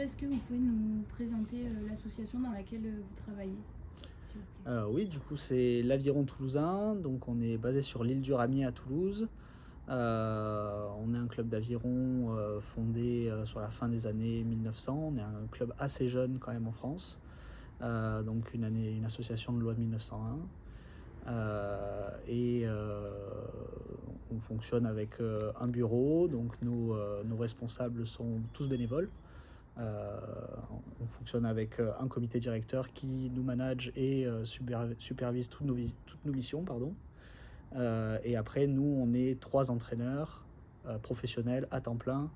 déjà, est-ce que vous pouvez nous présenter l'association dans laquelle vous travaillez, s'il vous plaît? Oui, du coup, c'est l'Aviron toulousain. Donc, on est basé sur l'île du Ramier à Toulouse. On est un club d'aviron fondé sur la fin des années 1900. On est un club assez jeune quand même en France. Donc, une association de loi de 1901. On fonctionne avec un bureau. Donc, nos responsables sont tous bénévoles. Euh, on fonctionne avec un comité directeur qui nous manage et supervise toutes nos missions. Pardon. Et après, nous, on est 3 entraîneurs professionnels à temps plein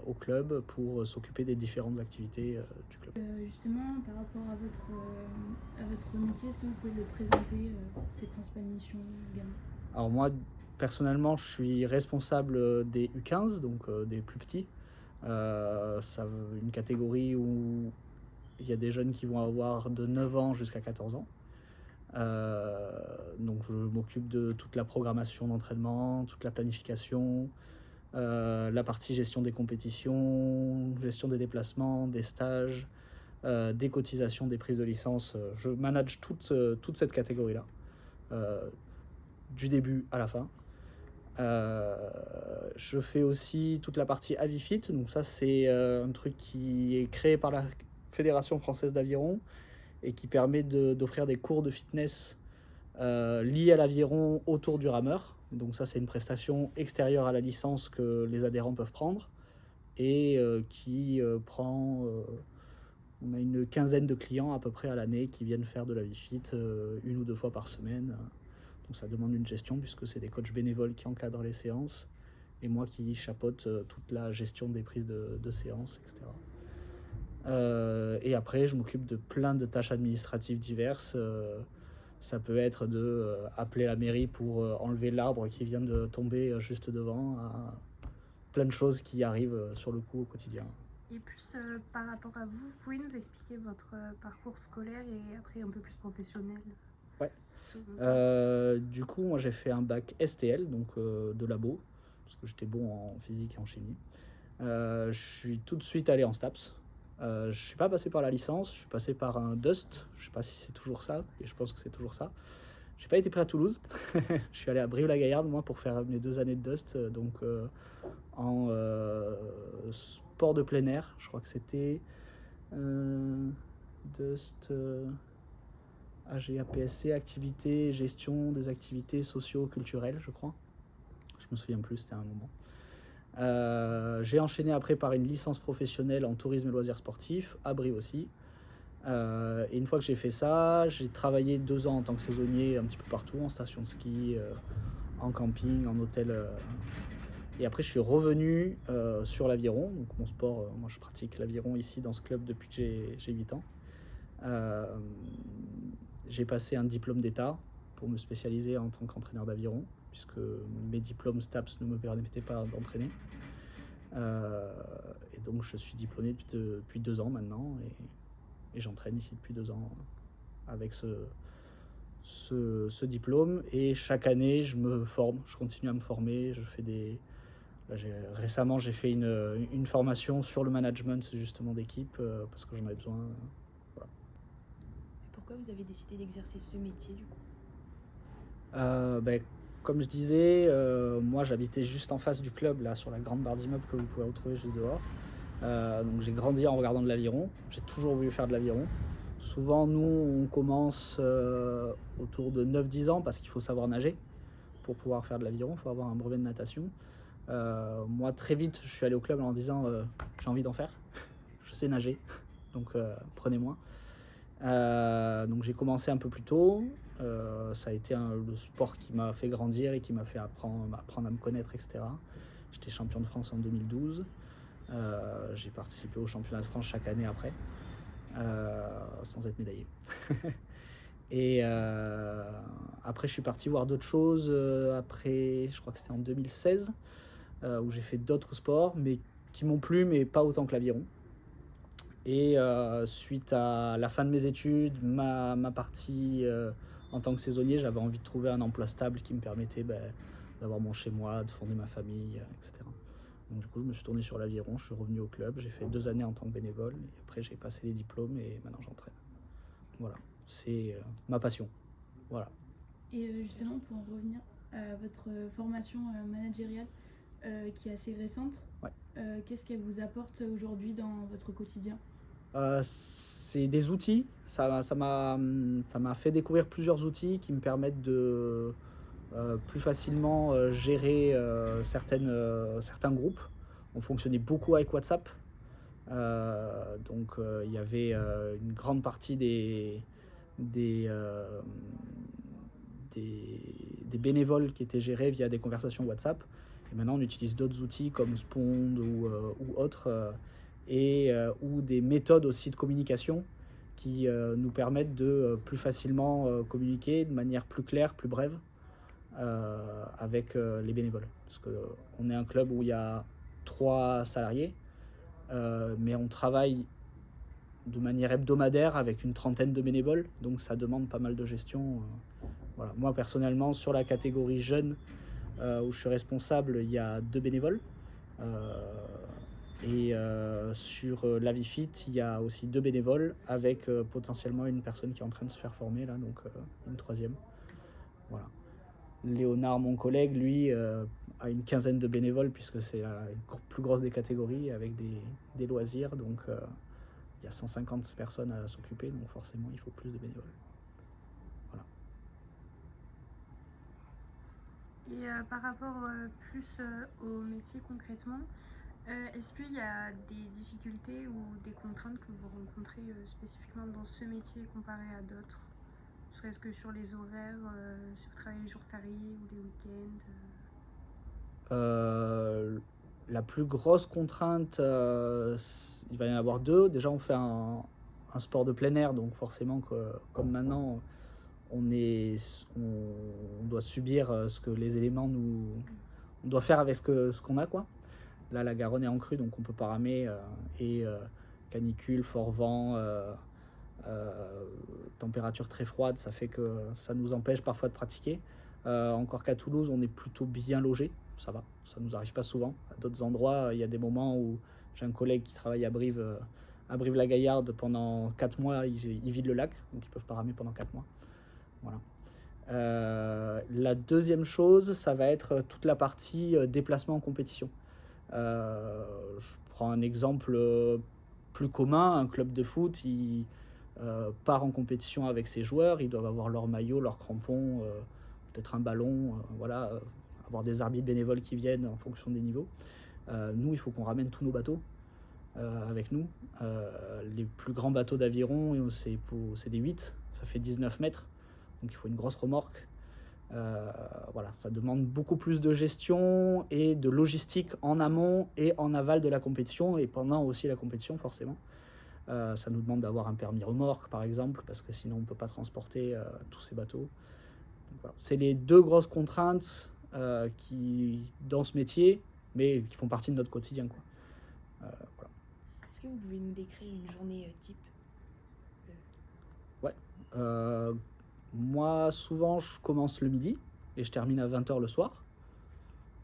au club pour s'occuper des différentes activités du club. Justement, par rapport à votre métier, est-ce que vous pouvez le présenter, ses principales missions également? Alors moi, personnellement, je suis responsable des U15, donc des plus petits. Une catégorie où il y a des jeunes qui vont avoir de 9 ans jusqu'à 14 ans. Donc je m'occupe de toute la programmation d'entraînement, toute la planification, la partie gestion des compétitions, gestion des déplacements, des stages, des cotisations, des prises de licence. Je manage toute cette catégorie-là, du début à la fin. Je fais aussi toute la partie Avifit, donc ça c'est un truc qui est créé par la Fédération française d'aviron et qui permet d'offrir des cours de fitness liés à l'aviron autour du rameur. Donc ça c'est une prestation extérieure à la licence que les adhérents peuvent prendre et qui prend... on a une quinzaine de clients à peu près à l'année qui viennent faire de l'Avifit 1 ou 2 fois par semaine. Donc ça demande une gestion puisque c'est des coachs bénévoles qui encadrent les séances et moi qui chapeaute toute la gestion des prises de séances, etc. Et après, je m'occupe de plein de tâches administratives diverses. Ça peut être de appeler la mairie pour enlever l'arbre qui vient de tomber juste devant, à plein de choses qui arrivent sur le coup au quotidien. Et plus par rapport à vous, vous pouvez nous expliquer votre parcours scolaire et après un peu plus professionnel? Ouais. Du coup, moi j'ai fait un bac STL, donc de labo, parce que j'étais bon en physique et en chimie. Je suis tout de suite allé en STAPS. Je suis pas passé par la licence, je suis passé par un DUST, je sais pas si c'est toujours ça, et je pense que c'est toujours ça. J'ai pas été pris à Toulouse, je suis allé à Brive-la-Gaillarde moi pour faire mes 2 années de DUST, donc en sport de plein air, je crois que c'était DUST AGAPSC, activité, gestion des activités socio-culturelles, je crois. Je me souviens plus, c'était un moment. J'ai enchaîné après par une licence professionnelle en tourisme et loisirs sportifs, à Brie aussi. Et une fois que j'ai fait ça, j'ai travaillé 2 ans en tant que saisonnier un petit peu partout, en station de ski, en camping, en hôtel. Et après, je suis revenu sur l'aviron. Donc mon sport, moi je pratique l'aviron ici dans ce club depuis que j'ai 8 ans. J'ai passé un diplôme d'état pour me spécialiser en tant qu'entraîneur d'aviron, puisque mes diplômes STAPS ne me permettaient pas d'entraîner. Et donc je suis diplômé depuis 2 ans maintenant et j'entraîne ici depuis 2 ans avec ce diplôme. Et chaque année, je me forme, je continue à me former. Récemment, j'ai fait une formation sur le management justement d'équipe parce que j'en avais besoin. Voilà. Pourquoi vous avez décidé d'exercer ce métier du coup? Comme je disais, moi j'habitais juste en face du club, là sur la grande barre d'immeuble que vous pouvez retrouver juste dehors. Donc j'ai grandi en regardant de l'aviron, j'ai toujours voulu faire de l'aviron. Souvent nous on commence autour de 9-10 ans parce qu'il faut savoir nager pour pouvoir faire de l'aviron, il faut avoir un brevet de natation. Moi très vite je suis allé au club en disant j'ai envie d'en faire, je sais nager, donc prenez-moi. Donc j'ai commencé un peu plus tôt. Ça a été le sport qui m'a fait grandir et qui m'a fait apprendre à me connaître, etc. J'étais champion de France en 2012. J'ai participé au championnat de France chaque année après, sans être médaillé. Et après, je suis parti voir d'autres choses. Après, je crois que c'était en 2016, où j'ai fait d'autres sports, mais qui m'ont plu, mais pas autant que l'aviron. Et suite à la fin de mes études, ma partie en tant que saisonnier, j'avais envie de trouver un emploi stable qui me permettait d'avoir mon chez moi, de fonder ma famille, etc. Donc du coup, je me suis tourné sur l'aviron, je suis revenu au club, j'ai fait 2 années en tant que bénévole, et après j'ai passé les diplômes et maintenant j'entraîne. Voilà, c'est ma passion. Voilà. Et justement, pour en revenir à votre formation managériale qui est assez récente, Ouais. qu'est-ce qu'elle vous apporte aujourd'hui dans votre quotidien? C'est des outils, ça m'a fait découvrir plusieurs outils qui me permettent de plus facilement gérer certains groupes. On fonctionnait beaucoup avec WhatsApp. Donc il y avait une grande partie des, euh, des bénévoles qui étaient gérés via des conversations WhatsApp. Et maintenant, on utilise d'autres outils comme Spond ou autres, ou des méthodes aussi de communication qui nous permettent de plus facilement communiquer de manière plus claire, plus brève avec les bénévoles. Parce qu'on est un club où il y a 3 salariés, mais on travaille de manière hebdomadaire avec une trentaine de bénévoles, donc ça demande pas mal de gestion. Voilà. Moi personnellement, sur la catégorie jeune où je suis responsable, il y a 2 bénévoles. Sur la vie fit, il y a aussi 2 bénévoles avec potentiellement une personne qui est en train de se faire former là, donc une 3e. Voilà. Léonard, mon collègue, lui, a une quinzaine de bénévoles puisque c'est la plus grosse des catégories avec des loisirs. Donc il y a 150 personnes à s'occuper, donc forcément il faut plus de bénévoles. Voilà. Et par rapport plus au métier concrètement, est-ce qu'il y a des difficultés ou des contraintes que vous rencontrez spécifiquement dans ce métier comparé à d'autres? Serait-ce que sur les horaires, si vous travaillez les jours fériés ou les week-ends La plus grosse contrainte, il va y en avoir 2. Déjà, on fait un sport de plein air, donc forcément, comme maintenant, on doit subir ce que les éléments on doit faire avec ce qu'on a, quoi. Là, la Garonne est en crue, donc on peut pas ramer, canicule, fort vent, température très froide, ça fait que ça nous empêche parfois de pratiquer. Encore qu'à Toulouse, on est plutôt bien logé, ça va, ça nous arrive pas souvent. À d'autres endroits, il y a des moments où j'ai un collègue qui travaille à Brive-la-Gaillarde pendant 4 mois, il vide le lac, donc ils peuvent pas ramer pendant 4 mois. Voilà. La deuxième chose, ça va être toute la partie déplacement en compétition. Je prends un exemple plus commun, un club de foot, il part en compétition avec ses joueurs, ils doivent avoir leur maillot, leur crampon, peut-être un ballon, voilà, avoir des arbitres bénévoles qui viennent en fonction des niveaux. Nous, il faut qu'on ramène tous nos bateaux avec nous. Les plus grands bateaux d'aviron, c'est des 8, ça fait 19 mètres, donc il faut une grosse remorque. Voilà, ça demande beaucoup plus de gestion et de logistique en amont et en aval de la compétition et pendant aussi la compétition forcément. Ça nous demande d'avoir un permis remorque par exemple parce que sinon on ne peut pas transporter tous ces bateaux. Donc, voilà. C'est les 2 grosses contraintes qui dans ce métier mais qui font partie de notre quotidien, quoi. Voilà. Est-ce que vous pouvez nous décrire une journée type? Ouais. Moi, souvent, je commence le midi et je termine à 20h le soir.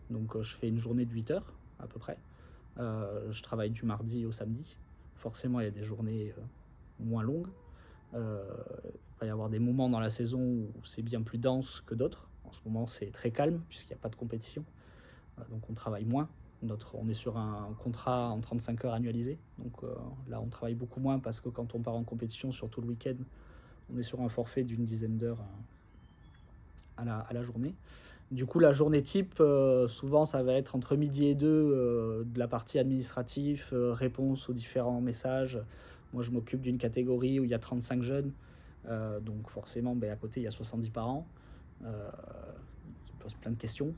Donc, je fais une journée de 8 heures à peu près. Je travaille du mardi au samedi. Forcément, il y a des journées moins longues. Il va y avoir des moments dans la saison où c'est bien plus dense que d'autres. En ce moment, c'est très calme puisqu'il n'y a pas de compétition. Donc, on travaille moins. On est sur un contrat en 35 heures annualisé. Donc là, on travaille beaucoup moins parce que quand on part en compétition, surtout le week-end, on est sur un forfait d'une dizaine d'heures à la journée. Du coup, la journée type, souvent, ça va être entre midi et 2 de la partie administrative, réponse aux différents messages. Moi, je m'occupe d'une catégorie où il y a 35 jeunes. Donc forcément, à côté, il y a 70 parents qui posent plein de questions.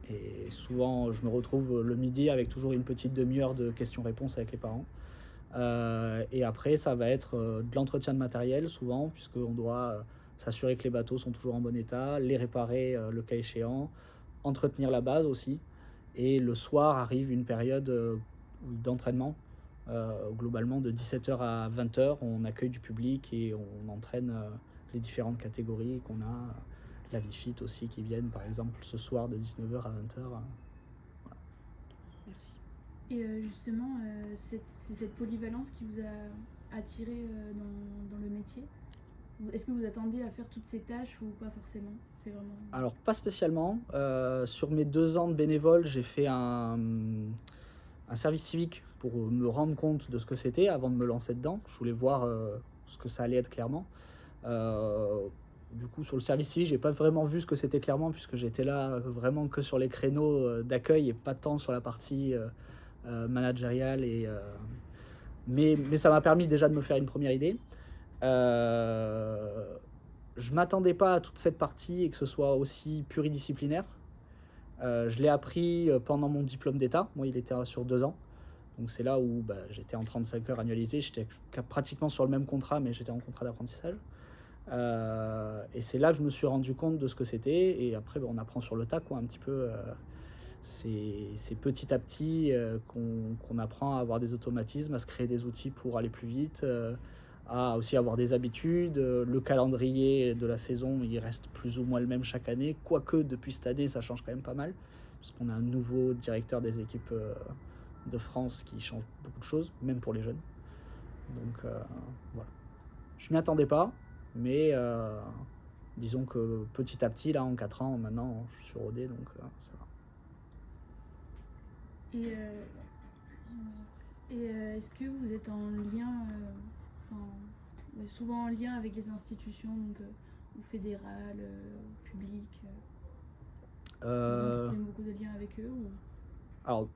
Et souvent, je me retrouve le midi avec toujours une petite demi-heure de questions-réponses avec les parents. Et après, ça va être de l'entretien de matériel, souvent, puisqu'on doit s'assurer que les bateaux sont toujours en bon état, les réparer le cas échéant, entretenir la base aussi. Et le soir arrive une période d'entraînement, globalement de 17h à 20h. On accueille du public et on entraîne les différentes catégories qu'on a. La vie fit aussi qui viennent par exemple ce soir de 19h à 20h. Voilà. Merci. Et justement, c'est cette polyvalence qui vous a attiré dans le métier. Est-ce que vous attendez à faire toutes ces tâches ou pas forcément? C'est vraiment... Alors, pas spécialement. Sur mes 2 ans de bénévole, j'ai fait un service civique pour me rendre compte de ce que c'était avant de me lancer dedans. Je voulais voir ce que ça allait être clairement. Du coup, sur le service civique, j'ai pas vraiment vu ce que c'était clairement, puisque j'étais là vraiment que sur les créneaux d'accueil et pas tant sur la partie managériale. Mais ça m'a permis déjà de me faire une première idée. Je m'attendais pas à toute cette partie et que ce soit aussi pluridisciplinaire. Je l'ai appris pendant mon diplôme d'État. Moi, il était sur 2 ans. Donc c'est là où j'étais en 35 heures annualisées. J'étais pratiquement sur le même contrat, mais j'étais en contrat d'apprentissage. Et c'est là que je me suis rendu compte de ce que c'était. Et après, on apprend sur le tas, quoi, un petit peu. C'est petit à petit qu'on apprend à avoir des automatismes, à se créer des outils pour aller plus vite, à aussi avoir des habitudes. Le calendrier de la saison, il reste plus ou moins le même chaque année. Quoique, depuis cette année, ça change quand même pas mal. Parce qu'on a un nouveau directeur des équipes de France qui change beaucoup de choses, même pour les jeunes. Donc voilà. Je m'y attendais pas, mais disons que petit à petit, là, en 4 ans, maintenant, je suis rodé, donc ça va. Et est-ce que vous êtes en lien, souvent en lien avec les institutions, donc, ou fédérales, publiques vous entretenez beaucoup de liens avec eux ou... Alors,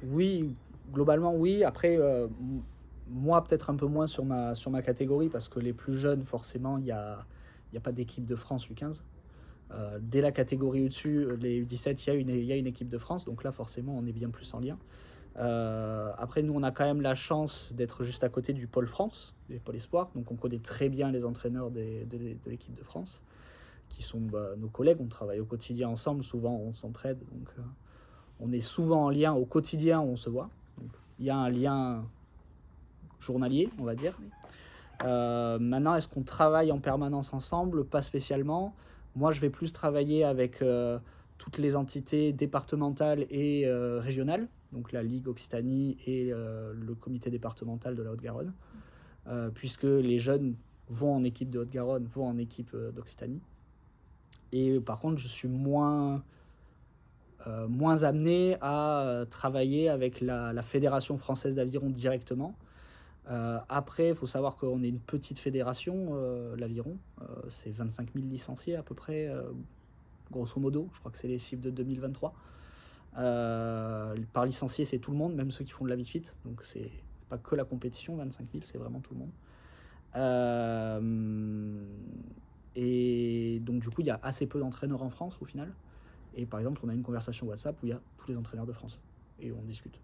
oui, globalement, oui. Après, moi, peut-être un peu moins sur ma catégorie, parce que les plus jeunes, forcément, il n'y a pas d'équipe de France U15. Dès la catégorie au-dessus, les U17, il y a une équipe de France, donc là forcément on est bien plus en lien. Après, nous on a quand même la chance d'être juste à côté du pôle France, du pôle Espoir, donc on connaît très bien les entraîneurs de l'équipe de France, qui sont nos collègues. On travaille au quotidien ensemble, souvent on s'entraide, donc on est souvent en lien au quotidien, on se voit. Donc, il y a un lien journalier, on va dire. Maintenant, est-ce qu'on travaille en permanence ensemble? Pas spécialement. Moi, je vais plus travailler avec toutes les entités départementales et régionales, donc la Ligue Occitanie et le comité départemental de la Haute-Garonne, puisque les jeunes vont en équipe de Haute-Garonne, vont en équipe d'Occitanie. Et par contre, je suis moins amené à travailler avec la Fédération française d'aviron directement. Après, il faut savoir qu'on est une petite fédération, l'aviron. C'est 25 000 licenciés à peu près, grosso modo. Je crois que c'est les chiffres de 2023. Par licencié, c'est tout le monde, même ceux qui font de la VFIT. Donc, c'est pas que la compétition, 25 000, c'est vraiment tout le monde. Et donc, du coup, il y a assez peu d'entraîneurs en France au final. Et par exemple, on a une conversation WhatsApp où il y a tous les entraîneurs de France. Et on discute.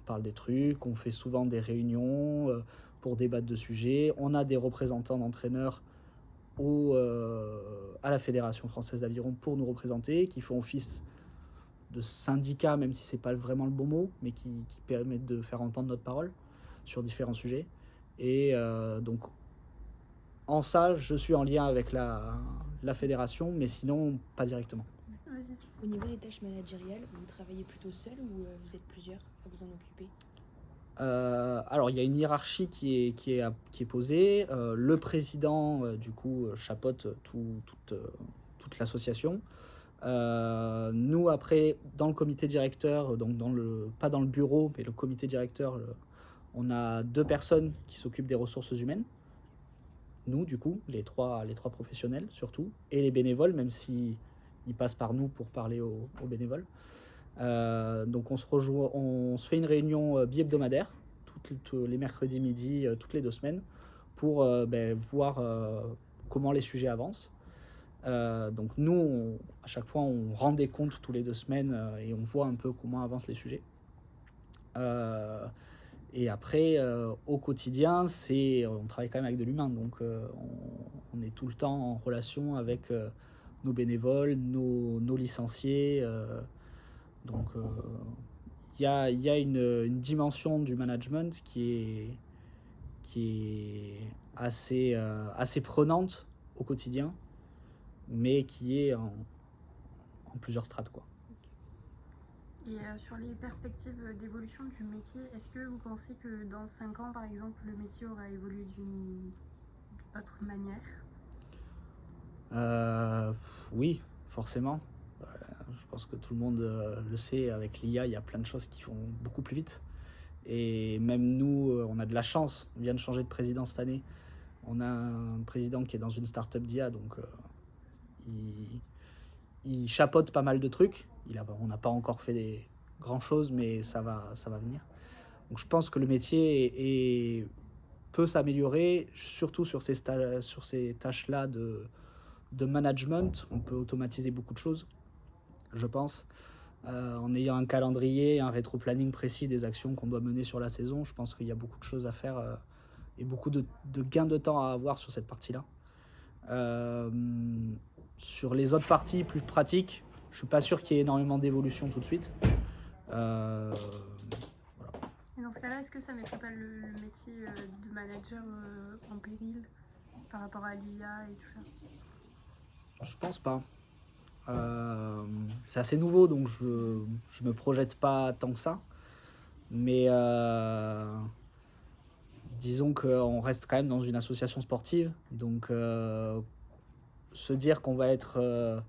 On parle des trucs, on fait souvent des réunions pour débattre de sujets. On a des représentants d'entraîneurs à la Fédération française d'aviron pour nous représenter, qui font office de syndicat, même si c'est pas vraiment le bon mot, mais qui permettent de faire entendre notre parole sur différents sujets. Et donc, en ça, je suis en lien avec la fédération, mais sinon, pas directement. Au niveau des tâches managériales, vous travaillez plutôt seul ou vous êtes plusieurs à vous en occuper? Alors, il y a une hiérarchie qui est posée. Le président, du coup, chapeaute toute l'association. Nous, après, dans le comité directeur, donc pas dans le bureau, mais le comité directeur, on a 2 personnes qui s'occupent des ressources humaines. Nous, du coup, les trois professionnels surtout, et les bénévoles, même si ils passent par nous pour parler aux bénévoles. Donc on se fait une réunion bi-hebdomadaire, les mercredis midi, toutes les 2 semaines, pour voir comment les sujets avancent. Donc nous, à chaque fois, on rend des comptes tous les 2 semaines et on voit un peu comment avancent les sujets. Et après, au quotidien, on travaille quand même avec de l'humain, donc on est tout le temps en relation avec nos bénévoles, nos licenciés. Donc il y a une dimension du management qui est assez prenante au quotidien, mais qui est en plusieurs strates, quoi. Et sur les perspectives d'évolution du métier, est-ce que vous pensez que dans 5 ans, par exemple, le métier aura évolué d'une autre manière? Oui, forcément. Je pense que tout le monde le sait, avec l'IA, il y a plein de choses qui vont beaucoup plus vite. Et même nous, on a de la chance. On vient de changer de président cette année. On a un président qui est dans une start-up d'IA, donc il chapeaute pas mal de trucs. On n'a pas encore fait des grands choses, mais ça va venir. Donc je pense que le métier peut s'améliorer, surtout sur ces tâches-là de management. On peut automatiser beaucoup de choses, je pense. En ayant un calendrier, un rétro-planning précis des actions qu'on doit mener sur la saison, je pense qu'il y a beaucoup de choses à faire et beaucoup de gains de temps à avoir sur cette partie-là. Sur les autres parties plus pratiques, je suis pas sûr qu'il y ait énormément d'évolution tout de suite. Voilà. Et dans ce cas-là, est-ce que ça ne mettrait pas le métier de manager en péril par rapport à l'IA et tout ça? Je pense pas. C'est assez nouveau, donc je me projette pas tant que ça. Mais disons qu'on reste quand même dans une association sportive, donc se dire qu'on va être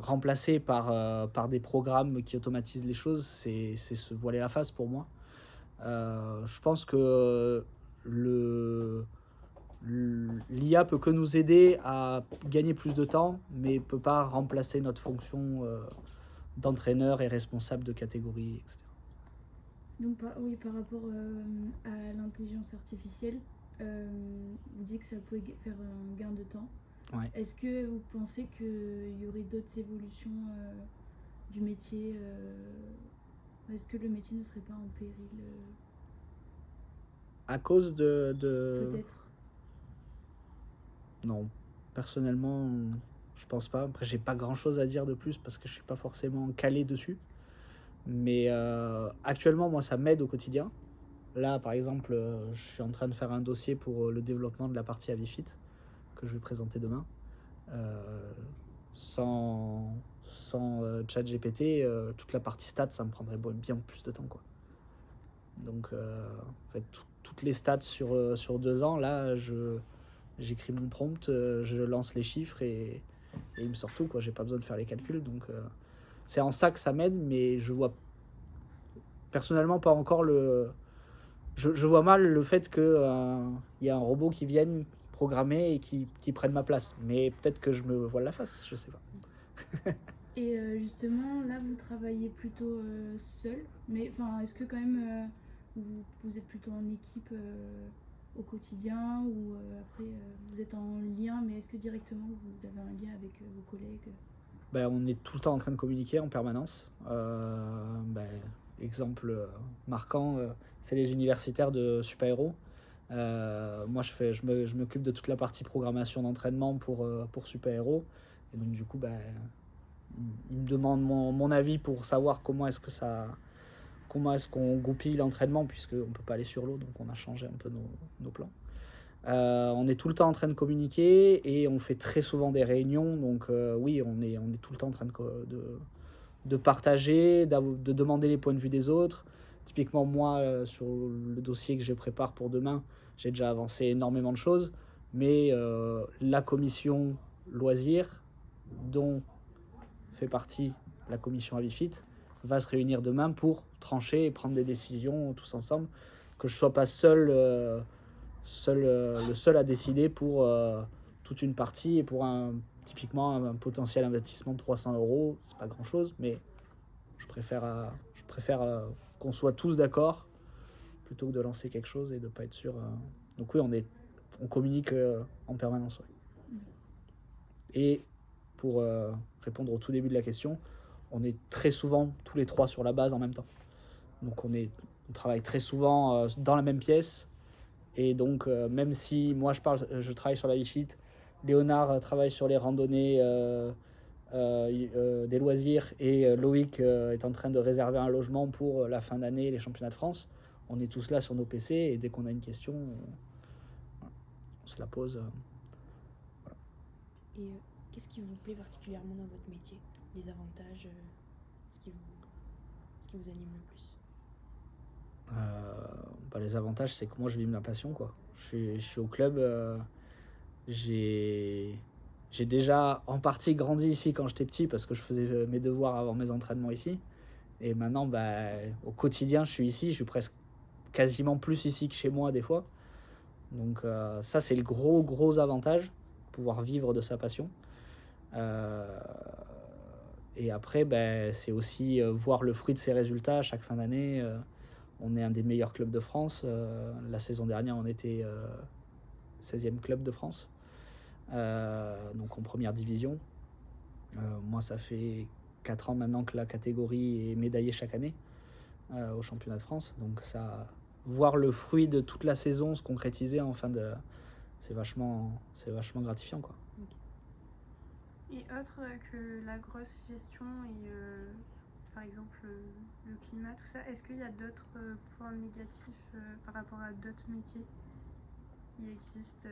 remplacé par des programmes qui automatisent les choses, c'est se voiler la face pour moi. Je pense que l'IA peut que nous aider à gagner plus de temps, mais ne peut pas remplacer notre fonction d'entraîneur et responsable de catégorie, etc. Donc, oui, par rapport à l'intelligence artificielle, vous dites que ça peut faire un gain de temps. Ouais. Est-ce que vous pensez qu'il y aurait d'autres évolutions du métier Est-ce que le métier ne serait pas en péril À cause de... Peut-être. Non, personnellement, je pense pas. Après, j'ai pas grand-chose à dire de plus parce que je suis pas forcément calé dessus. Mais actuellement, moi, ça m'aide au quotidien. Là, par exemple, je suis en train de faire un dossier pour le développement de la partie Avifit que je vais présenter demain. Sans ChatGPT, toute la partie stats, ça me prendrait bien plus de temps, quoi. Donc, en fait, toutes les stats sur 2 ans, là, j'écris mon prompt, je lance les chiffres et il me sort tout, quoi. J'ai pas besoin de faire les calculs, donc c'est en ça que ça m'aide, mais je vois personnellement pas encore je vois mal le fait qu'il y a un robot qui vienne programmer et qui prenne ma place. Mais peut-être que je me voile la face, je sais pas. Et justement, là, vous travaillez plutôt seul, mais est-ce que quand même vous êtes plutôt en équipe au quotidien ou après vous êtes en lien, mais est-ce que directement vous avez un lien avec vos collègues? On est tout le temps en train de communiquer en permanence. Exemple marquant, c'est les universitaires de Super Héros. Moi, je m'occupe de toute la partie programmation d'entraînement pour Super Héros. Et donc, du coup, ils me demandent mon avis pour savoir comment est-ce qu'on goupille l'entraînement, puisqu'on ne peut pas aller sur l'eau, donc on a changé un peu nos plans. On est tout le temps en train de communiquer et on fait très souvent des réunions. Donc oui, on est tout le temps en train de partager, de demander les points de vue des autres. Typiquement, moi, sur le dossier que je prépare pour demain, j'ai déjà avancé énormément de choses. Mais la commission loisirs, dont fait partie la commission Avifit, va se réunir demain pour trancher et prendre des décisions tous ensemble. Que je ne sois pas le seul à décider pour toute une partie et pour typiquement un potentiel investissement de 300 €, c'est pas grand chose, mais je préfère qu'on soit tous d'accord plutôt que de lancer quelque chose et de pas être sûr. Donc oui, on communique en permanence. Ouais. Et pour répondre au tout début de la question, on est très souvent tous les 3 sur la base en même temps. Donc on travaille très souvent dans la même pièce. Et donc, même si moi je travaille sur la Avifit, Léonard travaille sur les randonnées des loisirs et Loïc est en train de réserver un logement pour la fin d'année, les championnats de France. On est tous là sur nos PC et dès qu'on a une question, on se la pose. Voilà. Et qu'est-ce qui vous plaît particulièrement dans votre métier? Les avantages, ce qui vous qui vous anime le plus? Les avantages, c'est que moi, je vis ma passion, quoi. Je suis au club. J'ai déjà en partie grandi ici quand j'étais petit parce que je faisais mes devoirs avant mes entraînements ici. Et maintenant, au quotidien, je suis ici. Je suis presque quasiment plus ici que chez moi des fois. Donc ça, c'est le gros avantage, pouvoir vivre de sa passion. Et après, c'est aussi voir le fruit de ses résultats chaque fin d'année. On est un des meilleurs clubs de France. La saison dernière, on était 16e club de France. Donc en première division. Moi, ça fait 4 ans maintenant que la catégorie est médaillée chaque année au championnat de France. Donc ça, voir le fruit de toute la saison se concrétiser en fin de... C'est vachement gratifiant, quoi. Et autre que la grosse gestion et par exemple le climat, tout ça, est-ce qu'il y a d'autres points négatifs par rapport à d'autres métiers qui existent,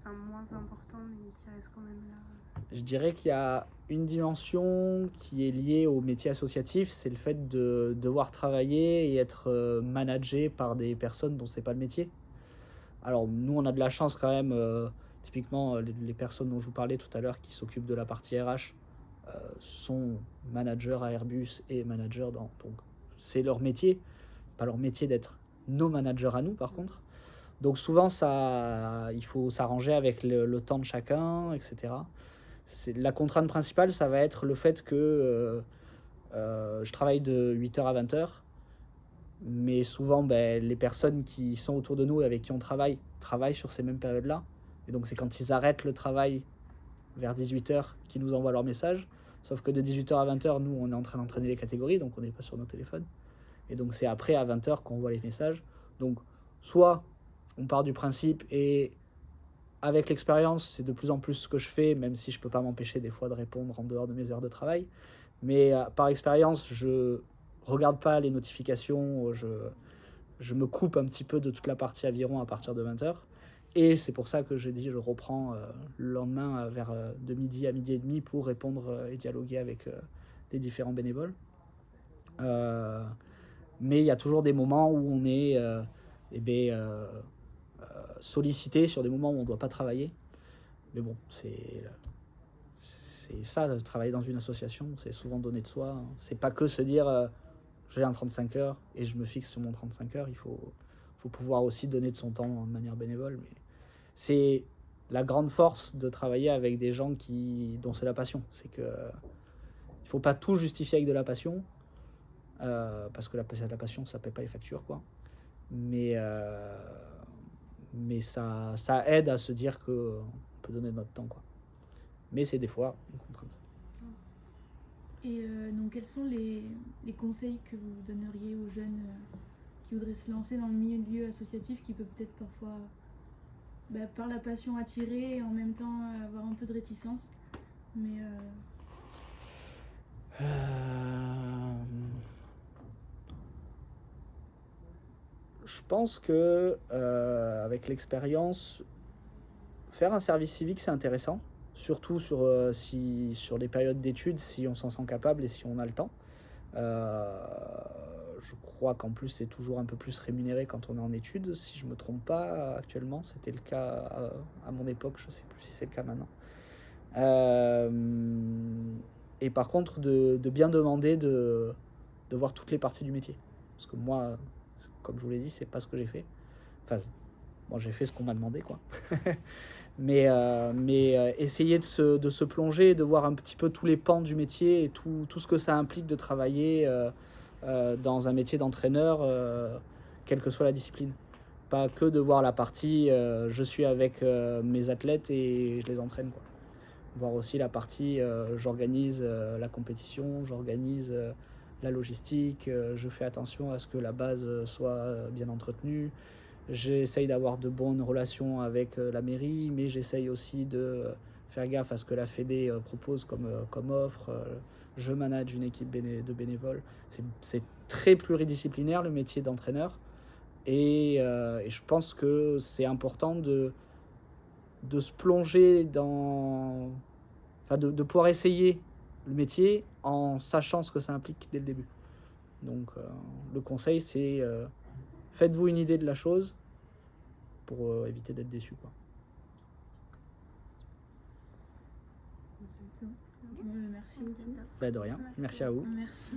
moins importants mais qui restent quand même là? Je dirais qu'il y a une dimension qui est liée au métier associatif, c'est le fait de devoir travailler et être managé par des personnes dont c'est pas le métier. Alors nous, on a de la chance quand même, typiquement les personnes dont je vous parlais tout à l'heure qui s'occupent de la partie RH sont managers à Airbus et managers donc c'est leur métier, pas leur métier d'être nos managers à nous par contre. Donc souvent, il faut s'arranger avec le temps de chacun, etc. La contrainte principale, ça va être le fait que je travaille de 8h à 20h, mais souvent, les personnes qui sont autour de nous et avec qui on travaillent sur ces mêmes périodes-là. Et donc c'est quand ils arrêtent le travail vers 18h qu'ils nous envoient leur message. Sauf que de 18h à 20h, nous, on est en train d'entraîner les catégories, donc on n'est pas sur nos téléphones. Et donc c'est après, à 20h, qu'on voit les messages. Donc soit on part du principe et avec l'expérience, c'est de plus en plus ce que je fais, même si je ne peux pas m'empêcher des fois de répondre en dehors de mes heures de travail. Mais par expérience, je regarde pas les notifications, je me coupe un petit peu de toute la partie aviron à partir de 20h. Et c'est pour ça que j'ai dit je reprends le lendemain vers de midi à midi et demi pour répondre et dialoguer avec les différents bénévoles. Mais il y a toujours des moments où on est sollicité sur des moments où on ne doit pas travailler. Mais bon, c'est ça, travailler dans une association, c'est souvent donner de soi. C'est pas que se dire j'ai un 35 heures et je me fixe sur mon 35 heures. Il faut pouvoir aussi donner de son temps de manière bénévole. Mais c'est la grande force de travailler avec des gens dont c'est la passion. C'est que il faut pas tout justifier avec de la passion, parce que la passion, ça paie pas les factures, quoi. Mais ça aide à se dire qu'on peut donner de notre temps, quoi. Mais c'est des fois une contrainte. Et donc quels sont les conseils que vous donneriez aux jeunes qui voudraient se lancer dans le milieu associatif, qui peut peut-être parfois, par la passion, attirer et en même temps avoir un peu de réticence, mais Je pense que avec l'expérience, faire un service civique, c'est intéressant, surtout sur les périodes d'études, si on s'en sent capable et si on a le temps. Je crois qu'en plus c'est toujours un peu plus rémunéré quand on est en études, si je ne me trompe pas actuellement, c'était le cas à mon époque, je ne sais plus si c'est le cas maintenant. Et par contre de bien demander de voir toutes les parties du métier, parce que moi, comme je vous l'ai dit, c'est pas ce que j'ai fait. Enfin, moi j'ai fait ce qu'on m'a demandé, quoi. mais essayer de se plonger, de voir un petit peu tous les pans du métier et tout ce que ça implique de travailler dans un métier d'entraîneur, quelle que soit la discipline. Pas que de voir la partie je suis avec mes athlètes et je les entraîne, quoi. Voir aussi la partie j'organise la compétition, j'organise la logistique, je fais attention à ce que la base soit bien entretenue. J'essaye d'avoir de bonnes relations avec la mairie, mais j'essaye aussi de faire gaffe à ce que la Fédé propose comme offre. Je manage une équipe de bénévoles. C'est très pluridisciplinaire le métier d'entraîneur. Et je pense que c'est important de se plonger dans... Enfin, de pouvoir essayer le métier en sachant ce que ça implique dès le début. Donc le conseil c'est faites-vous une idée de la chose pour éviter d'être déçu, quoi. Merci beaucoup. Bah, de rien, merci à vous. Merci.